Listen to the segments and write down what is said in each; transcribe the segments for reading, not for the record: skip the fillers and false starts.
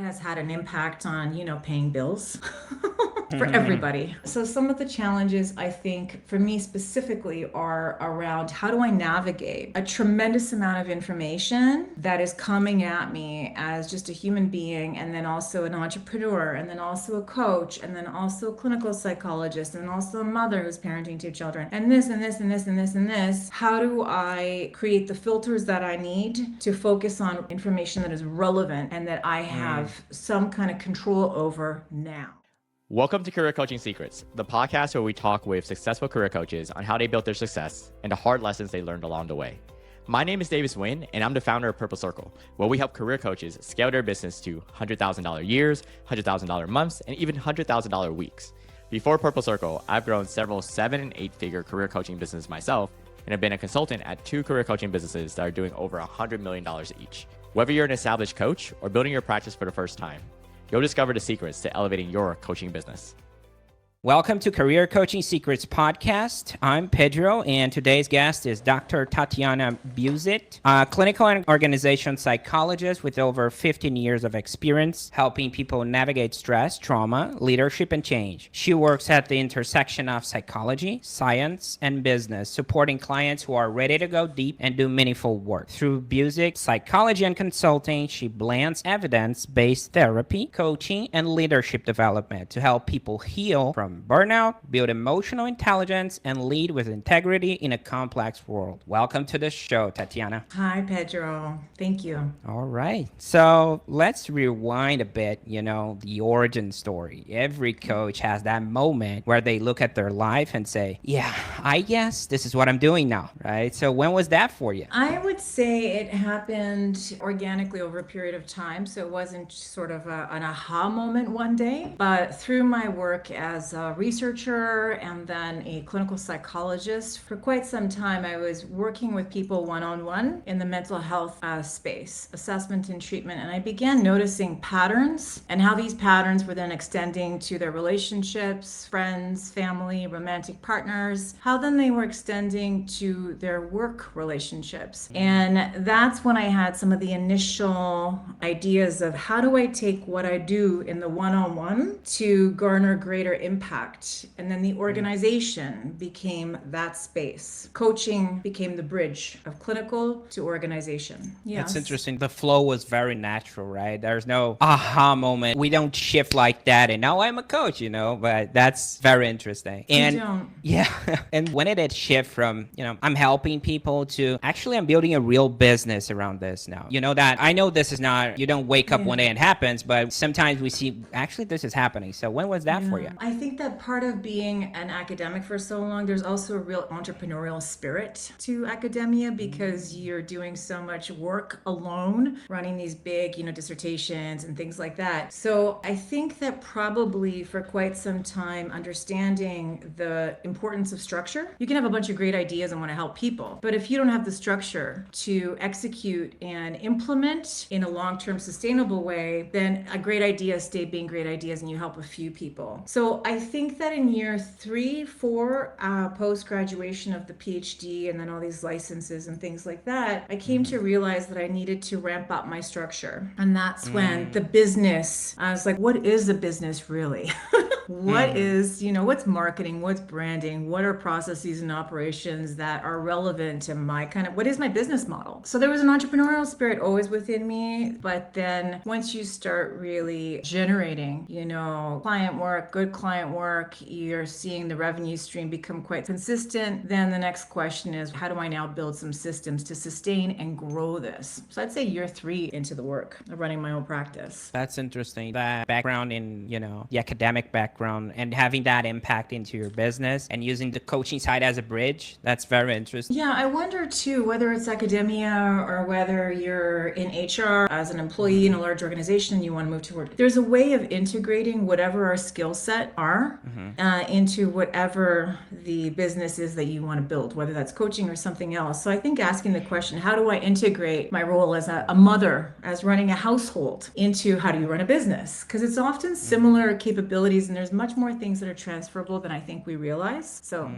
has had an impact on, paying bills for everybody. So some of the challenges I think for me specifically are around how do I navigate a tremendous amount of information that is coming at me as just a human being, and then also an entrepreneur, and then also a coach, and then also a clinical psychologist, and also a mother who's parenting two children, and this and this and this and this and this. How do I create the filters that I need to focus on information that is relevant and that I have some kind of control over now? Welcome to Career Coaching Secrets, the podcast where we talk with successful career coaches on how they built their success and the hard lessons they learned along the way. My name is Davis Nguyen, and I'm the founder of Purple Circle, where we help career coaches scale their business to $100,000 years, $100,000 months, and even $100,000 weeks. Before Purple Circle, I've grown several 7- and 8-figure career coaching businesses myself, and have been a consultant at 2 career coaching businesses that are doing over $100 million each. Whether you're an established coach or building your practice for the first time, you'll discover the secrets to elevating your coaching business. Welcome to Career Coaching Secrets Podcast. I'm Pedro, and today's guest is Dr. Tatijana Busic, a clinical and organization psychologist with over 15 years of experience helping people navigate stress, trauma, leadership, and change. She works at the intersection of psychology, science, and business, supporting clients who are ready to go deep and do meaningful work. Through Busic Psychology and Consulting, she blends evidence-based therapy, coaching, and leadership development to help people heal from burnout, build emotional intelligence, and lead with integrity in a complex world. Welcome to the show, Tatijana. Hi, Pedro. Thank you. All right. So let's rewind a bit, the origin story. Every coach has that moment where they look at their life and say, yeah, I guess this is what I'm doing now, right? So when was that for you? I would say it happened organically over a period of time. So it wasn't sort of an aha moment one day, but through my work as a researcher and then a clinical psychologist, for quite some time I was working with people one-on-one in the mental health space, assessment and treatment, and I began noticing patterns and how these patterns were then extending to their relationships, friends, family, romantic partners, how then they were extending to their work relationships. And that's when I had some of the initial ideas of how do I take what I do in the one-on-one to garner greater impact. And then the organization became that space. Coaching became the bridge of clinical to organization. Yes. That's interesting. The flow was very natural, right? There's no aha moment. We don't shift like that and now I'm a coach, but that's very interesting. And you don't. Yeah. And when did it shift from, I'm helping people to actually I'm building a real business around this now? That I know this is not, you don't wake up one day and it happens, but sometimes we see actually this is happening. So when was that for you? I think that part of being an academic for so long, there's also a real entrepreneurial spirit to academia because you're doing so much work alone, running these big, dissertations and things like that. So I think that probably for quite some time, understanding the importance of structure. You can have a bunch of great ideas and want to help people, but if you don't have the structure to execute and implement in a long-term sustainable way, then a great idea stay being great ideas and you help a few people. So I think that in year 3, 4, post-graduation of the PhD and then all these licenses and things like that, I came to realize that I needed to ramp up my structure. And that's when the business, I was like, what is a business really? What is, what's marketing, what's branding, what are processes and operations that are relevant to what is my business model? So there was an entrepreneurial spirit always within me, but then once you start really generating, client work, good client work, you're seeing the revenue stream become quite consistent, then the next question is, how do I now build some systems to sustain and grow this? So I'd say year 3 into the work of running my own practice. That's interesting. That background in, the academic background and having that impact into your business and using the coaching side as a bridge. That's very interesting. Yeah, I wonder too, whether it's academia or whether you're in HR as an employee in a large organization and you want to move to work. There's a way of integrating whatever our skill set are into whatever the business is that you want to build, whether that's coaching or something else. So I think asking the question, how do I integrate my role as a mother, as running a household into how do you run a business? Because it's often similar capabilities and there's there's much more things that are transferable than I think we realize. So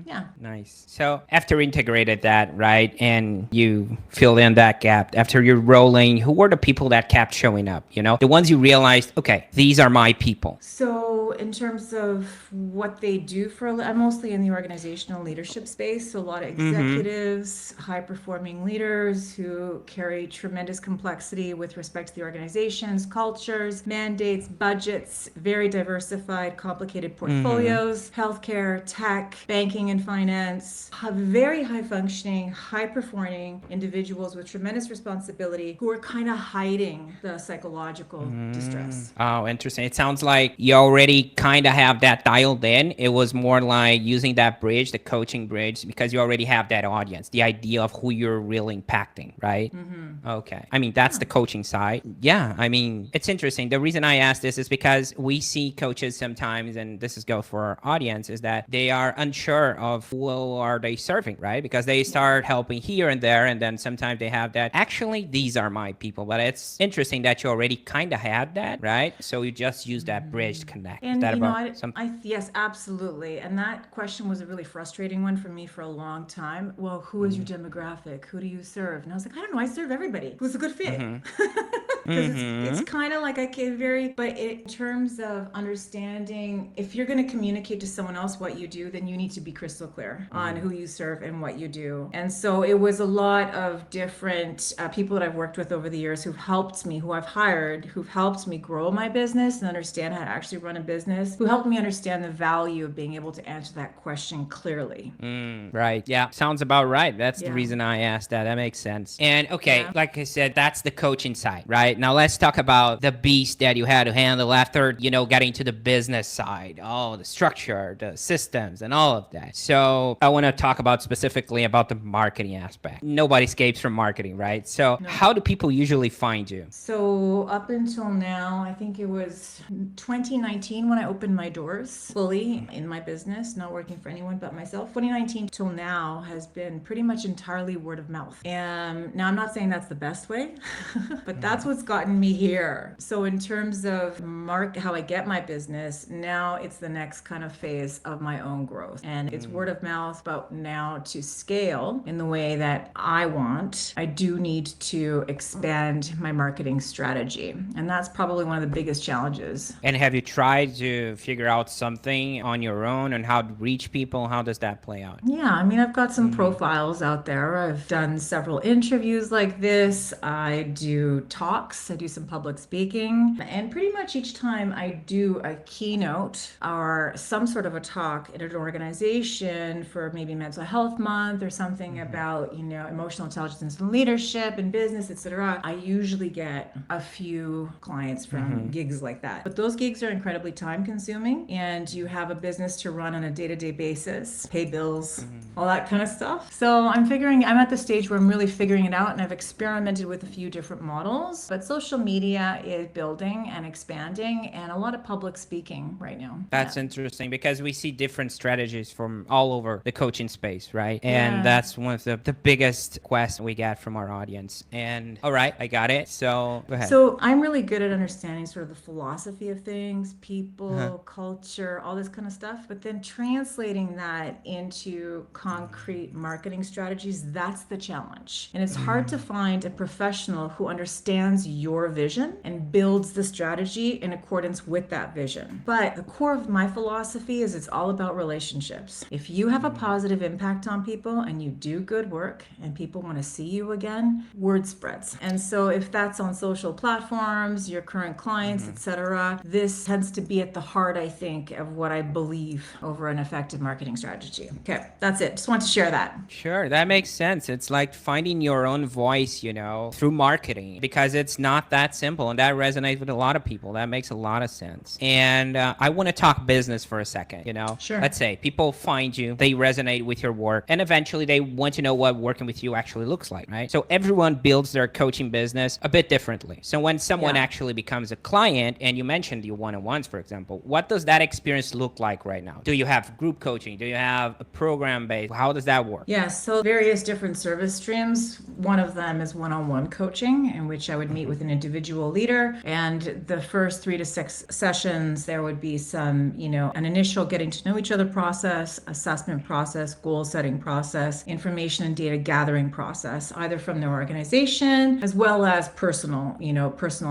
yeah. Nice. So after you integrated that, right, and you filled in that gap, after you're rolling, who were the people that kept showing up? The ones you realized, okay, these are my people. So in terms of what they do I'm mostly in the organizational leadership space. So a lot of executives, high performing leaders who carry tremendous complexity with respect to the organizations, cultures, mandates, budgets, very diversified, complicated portfolios, healthcare, tech, banking and finance, have very high functioning, high performing individuals with tremendous responsibility who are kind of hiding the psychological distress. Oh, interesting. It sounds like you already kind of have that dialed in. It was more like using that bridge, the coaching bridge, because you already have that audience, the idea of who you're really impacting, right? Okay. I mean, that's the coaching side. Yeah. I mean, it's interesting. The reason I ask this is because we see coaches sometimes, and this is go for our audience, is that they are unsure of who are they serving, right? Because they start helping here and there, and then sometimes they have that, actually, these are my people. But it's interesting that you already kind of had that, right? So you just use that bridge to connect. And that yes, absolutely. And that question was a really frustrating one for me for a long time. Well, who is your demographic? Who do you serve? And I was like, I don't know. I serve everybody who's a good fit. Because it's kind of like but in terms of understanding, if you're going to communicate to someone else what you do, then you need to be crystal clear on who you serve and what you do. And so it was a lot of different people that I've worked with over the years who've helped me, who I've hired, who've helped me grow my business and understand how to actually run a business, who helped me understand the value of being able to answer that question clearly. Right. Yeah. Sounds about right. That's the reason I asked that. That makes sense. And okay, like I said, that's the coaching side, right? Now let's talk about the beast that you had to handle after, getting to the business side. Oh, the structure, the systems, and all of that. So I want to talk about specifically about the marketing aspect. Nobody escapes from marketing, right? So how do people usually find you? So up until now, I think it was 2019 when I opened my doors fully in my business, not working for anyone but myself. 2019 till now has been pretty much entirely word of mouth. And now I'm not saying that's the best way, but that's what's gotten me here. So in terms of how I get my business, now it's the next kind of phase of my own growth. And it's word of mouth, but now to scale in the way that I want, I do need to expand my marketing strategy. And that's probably one of the biggest challenges. And have you tried to figure out something on your own on how to reach people? How does that play out? Yeah, I mean, I've got some profiles out there. I've done several interviews like this. I do talks. I do some public speaking. And pretty much each time I do a keynote or some sort of a talk at an organization for maybe Mental Health Month or something about, emotional intelligence and leadership and business, etc., I usually get a few clients from gigs like that. But those gigs are incredibly time consuming, and you have a business to run on a day-to-day basis, pay bills, all that kind of stuff. So I'm at the stage where I'm really figuring it out, and I've experimented with a few different models, but social media is building and expanding, and a lot of public speaking right now. That's interesting because we see different strategies from all over the coaching space, right? And that's one of the biggest questions we get from our audience. And all right, I got it. So go ahead. So I'm really good at understanding sort of the philosophy of things, people, culture, all this kind of stuff, but then translating that into concrete marketing strategies, that's the challenge. And it's hard to find a professional who understands your vision and builds the strategy in accordance with that vision. But the core of my philosophy is it's all about relationships. If you have a positive impact on people and you do good work and people want to see you again, word spreads. And so if that's on social platforms, your current clients, etc., this tends to be at the heart, I think, of what I believe over an effective marketing strategy. Okay, that's it. Just want to share that. Sure, that makes sense. It's like finding your own voice, through marketing, because it's not that simple, and that resonates with a lot of people. That makes a lot of sense. And I want to talk business for a second, Sure. Let's say people find you, they resonate with your work, and eventually they want to know what working with you actually looks like, right? So everyone builds their coaching business a bit differently. So when someone actually becomes a client, and you mentioned your one-on-ones, for example, what does that experience look like right now? Do you have group coaching? Do you have a program based? How does that work? Yeah, so various different service streams. One of them is one-on-one coaching, in which I would meet with an individual leader, and the first 3 to 6 sessions happens, there would be some, an initial getting to know each other process, assessment process, goal setting process, information and data gathering process, either from their organization as well as personal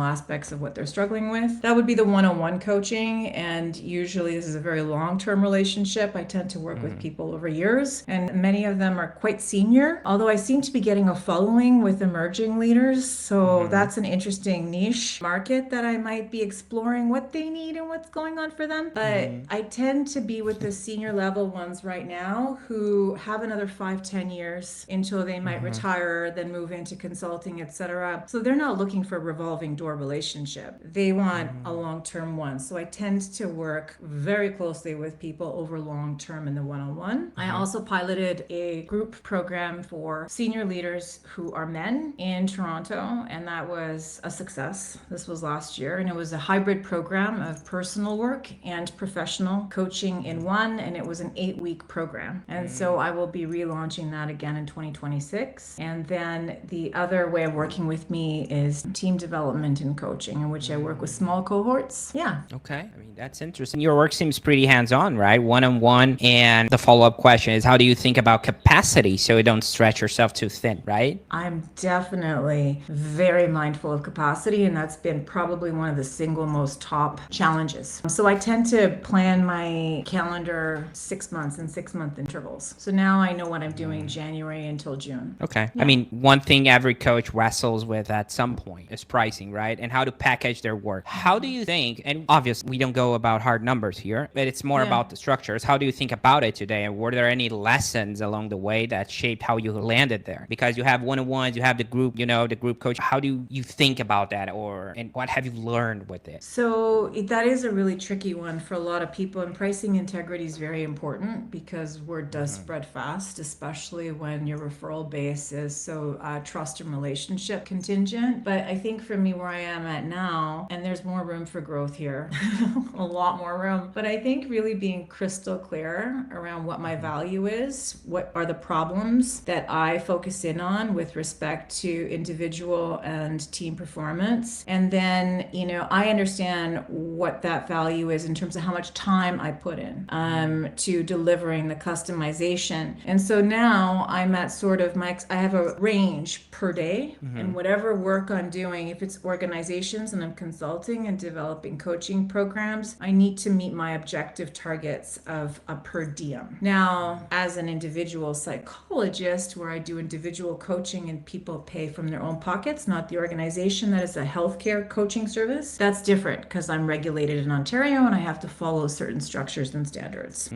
aspects of what they're struggling with. That would be the one-on-one coaching. And usually this is a very long-term relationship. I tend to work with people over years, and many of them are quite senior, although I seem to be getting a following with emerging leaders. So that's an interesting niche market that I might be exploring what they need and what's going on for them. But I tend to be with the senior level ones right now who have another 5-10 years until they might retire, then move into consulting, etc. So they're not looking for a revolving door relationship. They want a long-term one. So I tend to work very closely with people over long-term in the one-on-one. I also piloted a group program for senior leaders who are men in Toronto, and that was a success. This was last year, and it was a hybrid program of personal work and professional coaching in one, and it was an 8-week program. And so I will be relaunching that again in 2026. And then the other way of working with me is team development and coaching, in which I work with small cohorts. Yeah. Okay. I mean, that's interesting. Your work seems pretty hands-on, right? One-on-one. And the follow-up question is, how do you think about capacity so you don't stretch yourself too thin, right? I'm definitely very mindful of capacity, and that's been probably one of the single most top challenges. So I tend to plan my calendar 6 months in 6-month intervals. So now I know what I'm doing January until June. Okay. Yeah. I mean, one thing every coach wrestles with at some point is pricing, right? And how to package their work. How do you think, and obviously we don't go about hard numbers here, but it's more about the structures. How do you think about it today? And were there any lessons along the way that shaped how you landed there? Because you have one-on-ones, you have the group, the group coach. How do you think about that, and what have you learned with it? So that is a really tricky one for a lot of people, and pricing integrity is very important because word does spread fast, especially when your referral base is so trust and relationship contingent. But I think for me, where I am at now, and there's more room for growth here, a lot more room, but I think really being crystal clear around what my value is, what are the problems that I focus in on with respect to individual and team performance. And then, I understand what that value is in terms of how much time I put in to delivering the customization. And so now I'm at sort of I have a range per day, and whatever work I'm doing, if it's organizations and I'm consulting and developing coaching programs, I need to meet my objective targets of a per diem. Now, as an individual psychologist, where I do individual coaching and people pay from their own pockets, not the organization that is a healthcare coaching service, that's different because I'm regulated in Ontario and I have to follow certain structures and standards.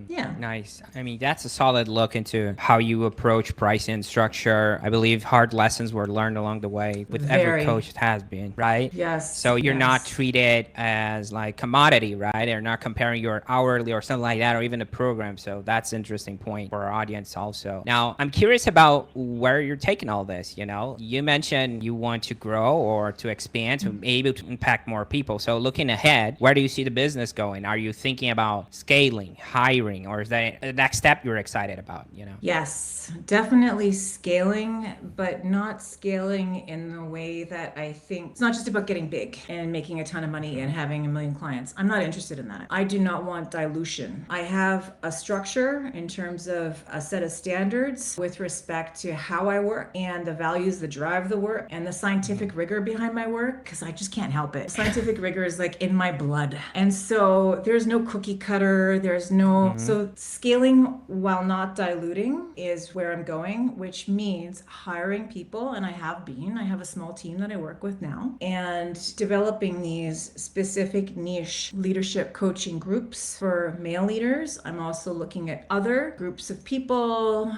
Yeah. Nice. I mean, that's a solid look into how you approach pricing and structure. I believe hard lessons were learned along the way with every coach. It has been, right? Yes. So you're not treated as like commodity, right? They're not comparing your hourly or something like that, or even a program. So that's an interesting point for our audience also. Now, I'm curious about where you're taking all this. You mentioned you want to grow or to expand to be able to impact more people. So looking ahead, where do you see the business going? Are you thinking about scaling, hiring, or is that the next step you're excited about? Yes, definitely scaling, but not scaling in the way that I think it's not just about getting big and making a ton of money and having 1 million clients. I'm not interested in that. I do not want dilution. I have a structure in terms of a set of standards with respect to how I work and the values that drive the work and the scientific rigor behind my work, because I just can't help it. Scientific rigor is like in my blood. And so there's no cookie cutter. There's no, so scaling while not diluting is where I'm going, which means hiring people. And I have a small team that I work with now, and developing these specific niche leadership coaching groups for male leaders. I'm also looking at other groups of people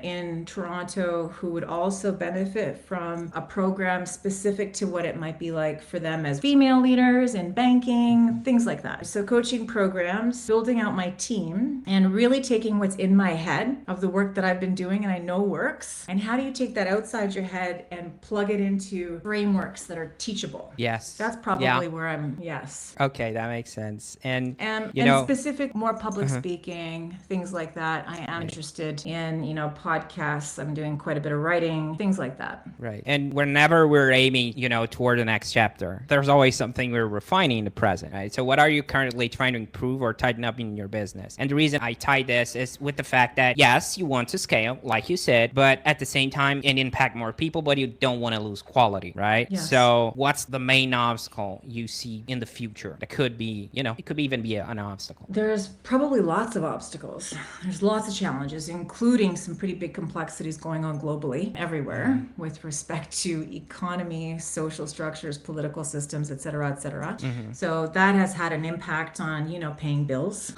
in Toronto who would also benefit from a program specific to what it might be like for them as female leaders in banking, things like that. So coaching programs, building out my team, and really taking what's in my head of the work that I've been doing and I know works, and how do you take that outside your head and plug it into frameworks that are teachable? Yes. That's probably where I'm, Okay, that makes sense. And specific, more public speaking, things like that. I am interested in, podcasts. I'm doing quite a bit of writing, things like that. Right. And whenever we're aiming, toward the next chapter, there's always something we're refining happening in the present, right? So what are you currently trying to improve or tighten up in your business? And the reason I tie this is with the fact that, yes, you want to scale, like you said, but at the same time, and impact more people, but you don't want to lose quality, right? Yes. So what's the main obstacle you see in the future that could be, it could even be an obstacle? There's probably lots of obstacles. There's lots of challenges, including some pretty big complexities going on globally, everywhere, with respect to economy, social structures, political systems, et cetera, et cetera. So that has had an impact on, paying bills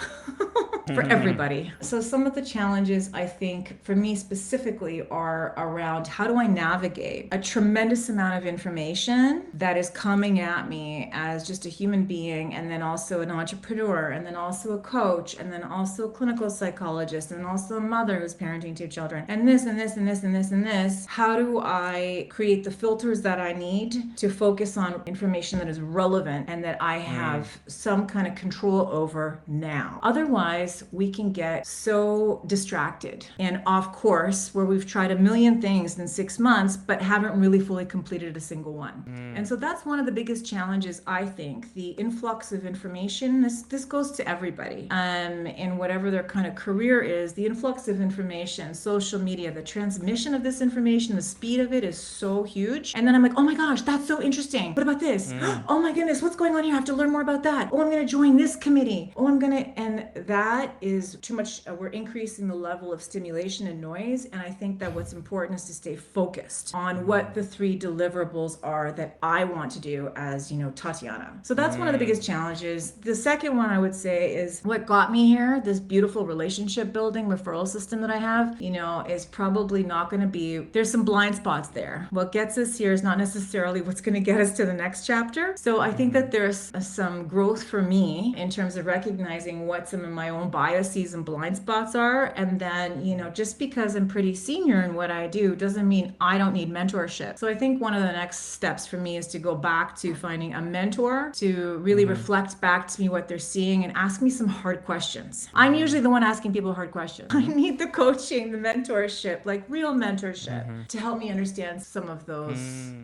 for everybody. So some of the challenges, I think, for me specifically, are around how do I navigate a tremendous amount of information that is coming at me as just a human being, and then also an entrepreneur, and then also a coach, and then also a clinical psychologist, and also a mother who's parenting two children, and this and this and this and this and this. How do I create the filters that I need to focus on information that is relevant and that I have some kind of control over now? Otherwise, we can get so distracted and off course where we've tried a million things in 6 months but haven't really fully completed a single one. And so that's one of the biggest challenges, I think, the influx of information. This goes to everybody in whatever their kind of career is. The influx of information, social media, the transmission of this information, the speed of it is so huge. And then I'm like, oh my gosh, that's so interesting. What about this? Oh my goodness, what's going on here? I have to learn more about that. Oh, I'm going to join this committee. And that is too much. We're increasing the level of stimulation and noise. And I think that what's important is to stay focused on what the 3 deliverables are that I want to do as, Tatijana. So that's one of the biggest challenges. The second one I would say is what got me here, this beautiful relationship building referral system that I have, is probably not going to be, there's some blind spots there. What gets us here is not necessarily what's going to get us to the next chapter. So I think that there's some growth for me in terms of recognizing what some of my own biases and blind spots are. And then, just because I'm pretty senior in what I do doesn't mean I don't need mentorship. So I think one of the next steps for me is to go back to finding a mentor to really reflect back to me what they're seeing and ask me some hard questions. I'm usually the one asking people hard questions. I need the coaching, the mentorship, like real mentorship to help me understand some of those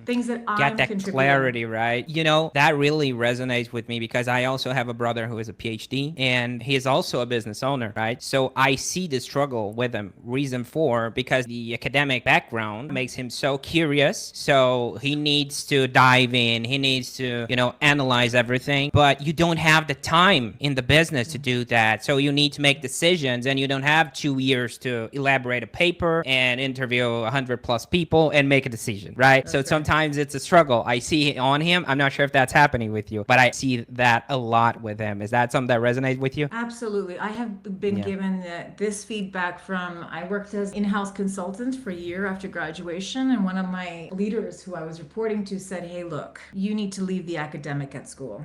things that I'm Get that contributing. clarity, right? That really resonates with me because I also have a brother who is a PhD and he is also a business owner, right? So I see the struggle with him. Reason for, because the academic background makes him so curious. So he needs to dive in. He needs to, analyze everything. But you don't have the time in the business to do that. So you need to make decisions and you don't have 2 years to elaborate a paper and interview 100 plus people and make a decision, right? So sometimes it's a struggle. I see on him. I'm not sure if that's happening with you, but I see that a lot with him. Is that something that resonates with you? Absolutely. I have been given this feedback from, I worked as in-house consultant for a year after graduation, and one of my leaders who I was reporting to said, hey, look, you need to leave the academic at school.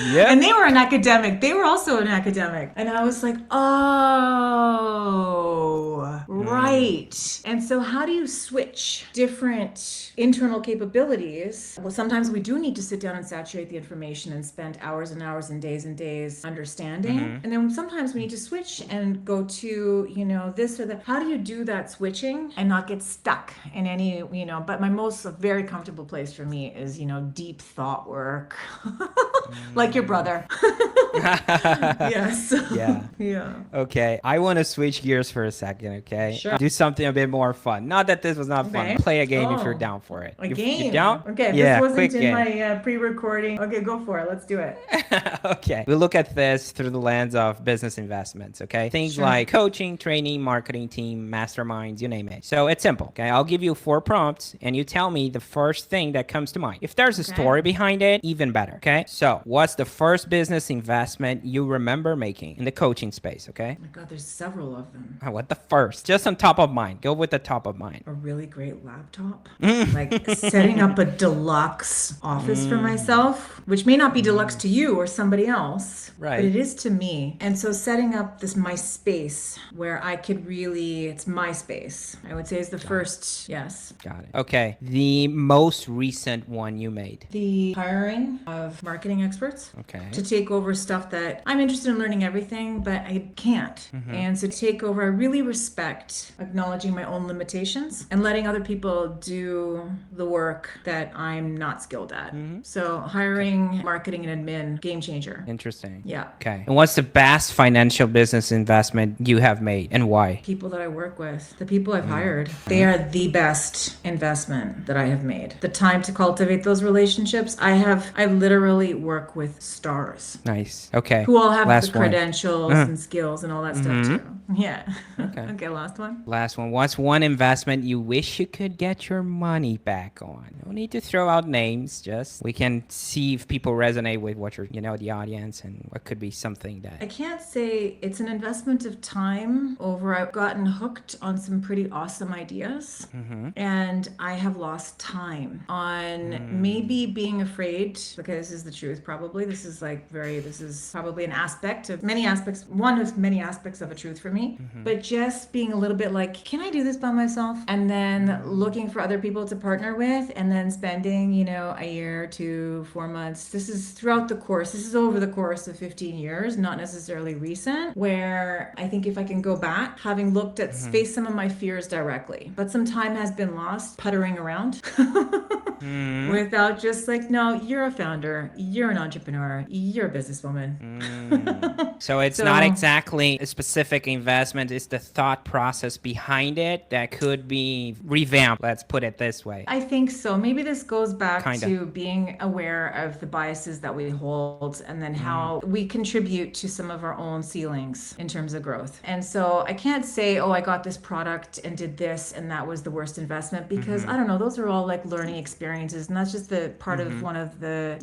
Yeah. And they were an academic. They were also an academic. And I was like, oh, right. And so how do you switch different internal capabilities? Well, sometimes we do need to sit down and saturate the information and spend hours and hours and days understanding. And then sometimes we need to switch and go to, this or that. How do you do that switching and not get stuck in any, but my most very comfortable place for me is, deep thought work. Like your brother. Yes. Yeah. Yeah. Okay. I want to switch gears for a second, okay? Sure. Do something a bit more fun. Not that this was not fun. Okay. Play a game if you're down for it. A You game? down? Okay, Yeah, this wasn't quick in game. my pre-recording. Okay, go for it. Let's do it. Okay. We look at this through the lens of business investments, okay? Things Sure. like coaching, training, marketing team, masterminds, you name it. So it's simple, okay? I'll give you 4 prompts and you tell me the first thing that comes to mind. If there's a story behind it, even better, okay? So what's the first business investment you remember making in the coaching space, okay? Oh my God, there's several of them. What the first? Just on top of mind. Go with the top of mind. A really great laptop. Like setting up a deluxe office for myself, which may not be deluxe to you or somebody else, Right. but it is to me. And so setting up my space where I could really, it's my space, I would say is the first, yes. Got it. Okay. The most recent one you made. The hiring of marketing experts Okay. to take over stuff that I'm interested in learning everything, but I can't. And so to take over, I really respect acknowledging my own limitations and letting other people do the work that I'm not skilled at. So hiring, marketing, and admin, game changer. Interesting. Yeah. Okay. And what's the best financial business investment you have made and why? People that I work with, the people I've hired, they are the best investment that I have made. The time to cultivate those relationships, I literally work with stars Nice. Okay. who all have Last the one. credentials and skills and all that stuff too. Yeah. Okay. Okay, last one. Last one. What's one investment you wish you could get your money back on? No need to throw out names. Just we can see if people resonate with what you're, the audience, and what could be something I that. can't say it's an investment of time over. I've gotten hooked on some pretty awesome ideas, and I have lost time on maybe being afraid, because this is the truth probably. This is probably an aspect of many aspects, one of many aspects of a truth for me, but just being a little bit like, can I do this by myself? And then looking for other people to partner with, and then spending, a year, 2, 4 months. This is over the course of 15 years, not necessarily recent, where I think if I can go back, having looked at face some of my fears directly, but some time has been lost puttering around without just like, no, you're a founder, you're an entrepreneur, you're a businesswoman. So it's not exactly a specific investment. It's the thought process behind it that could be revamped. Let's put it this way. I think so. Maybe this goes back Kinda. to being aware of the biases that we hold, and then how we contribute to some of our own ceilings in terms of growth. And so I can't say, I got this product and did this and that was the worst investment, because I don't know, those are all like learning experiences, and that's just the part of one of the,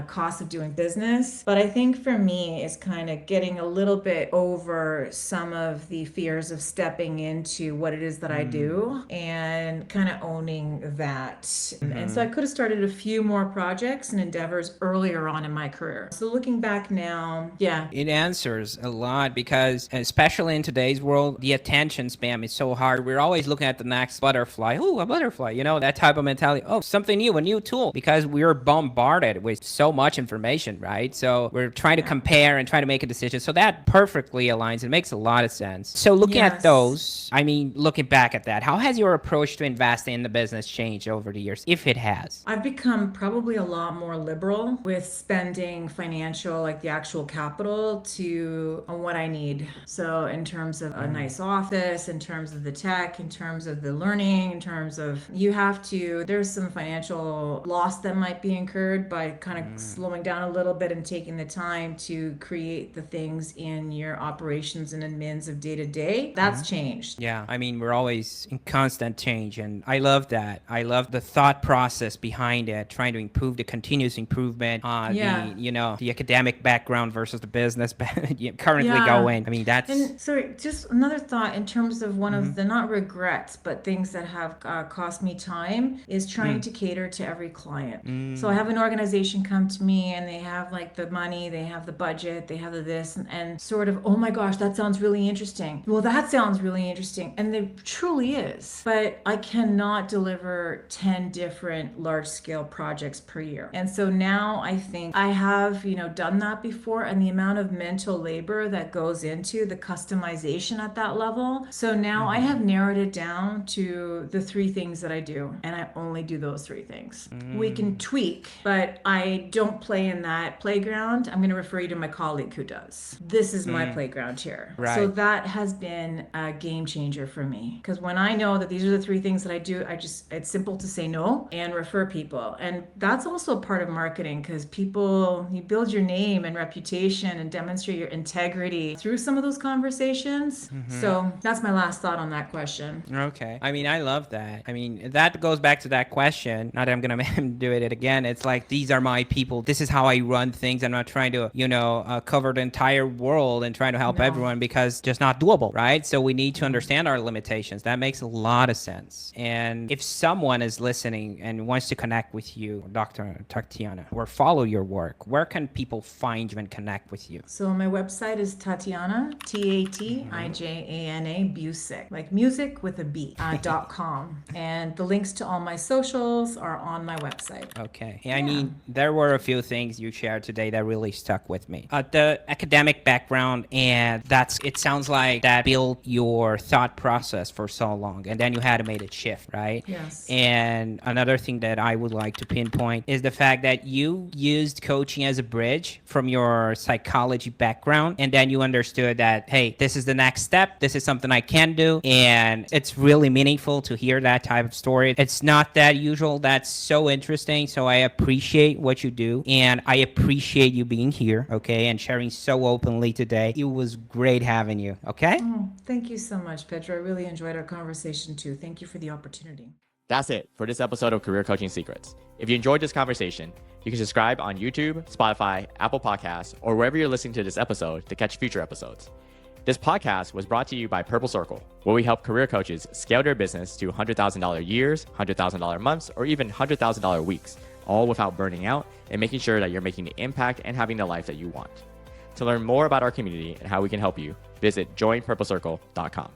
costs of doing business. But I think for me, it's kind of getting a little bit over some of the fears of stepping into what it is that I do and kind of owning that. And so I could have started a few more projects and endeavors earlier on in my career. So looking back now, yeah. It answers a lot, because especially in today's world, the attention span is so hard. We're always looking at the next butterfly. Oh, a butterfly, that type of mentality. Oh, something new, a new tool, because we're bombarded with so much information, right? So we're trying to compare and try to make a decision. So that perfectly aligns. It makes a lot of sense. So looking at those, looking back at that, how has your approach to investing in the business changed over the years, if it has? I've become probably a lot more liberal with spending financial, like the actual capital, to what I need. So in terms of a nice office, in terms of the tech, in terms of the learning, in terms of there's some financial loss that might be incurred by kind of slowing down a little bit and taking the time to create the things in your operations and admins of day to day. That's changed. Yeah, we're always in constant change, and I love that. I love the thought process behind it, trying to improve the continuous improvement, the academic background versus the business currently going. That's... And sorry, just another thought in terms of one of the, not regrets, but things that have cost me time, is trying to cater to every client. So I have an organization come to me and they have like the money, they have the budget, they have the this, and sort of, oh my gosh, that sounds really interesting. Well, that sounds really interesting. And it truly is. But I cannot deliver 10 different large scale projects per year. And so now I think I have, done that before, and the amount of mental labor that goes into the customization at that level. So now I have narrowed it down to the 3 things that I do, and I only do those 3 things. We can tweak, but I don't play in that playground. I'm going to refer you to my colleague who does. This is my playground here. Right. So that has been a game changer for me, because when I know that these are the 3 things that I do, it's simple to say no and refer people. And that's also part of marketing, because you build your name and reputation and demonstrate your integrity through some of those conversations. So that's my last thought on that question. Okay. I love that. That goes back to that question. Not that I'm going to do it again. It's like, these are my people. This is how I run things. I'm not trying to, cover the entire world and trying to help everyone, because just not doable, right? So we need to understand our limitations. That makes a lot of sense. And if someone is listening and wants to connect with you, Dr. Tatijana, or follow your work, where can people find you and connect with you? So my website is Tatijana, Tatijana Busic, like music with a B, .com. And the links to all my social socials are on my website. Okay. I mean, there were a few things you shared today that really stuck with me. The academic background, and it sounds like that built your thought process for so long, and then you had to make it shift, right? Yes. And another thing that I would like to pinpoint is the fact that you used coaching as a bridge from your psychology background, and then you understood that, hey, this is the next step. This is something I can do. And it's really meaningful to hear that type of story. It's not that usual. That's so interesting. So I appreciate what you do, and I appreciate you being here, okay, and sharing so openly today. It was great having you, okay? Oh, thank you so much, Pedro. I really enjoyed our conversation too. Thank you for the opportunity. That's it for this episode of Career Coaching Secrets. If you enjoyed this conversation, you can subscribe on YouTube, Spotify, Apple Podcasts, or wherever you're listening to this episode to catch future episodes. This podcast was brought to you by Purple Circle, where we help career coaches scale their business to $100,000 years, $100,000 months, or even $100,000 weeks, all without burning out and making sure that you're making the impact and having the life that you want. To learn more about our community and how we can help you, visit joinpurplecircle.com.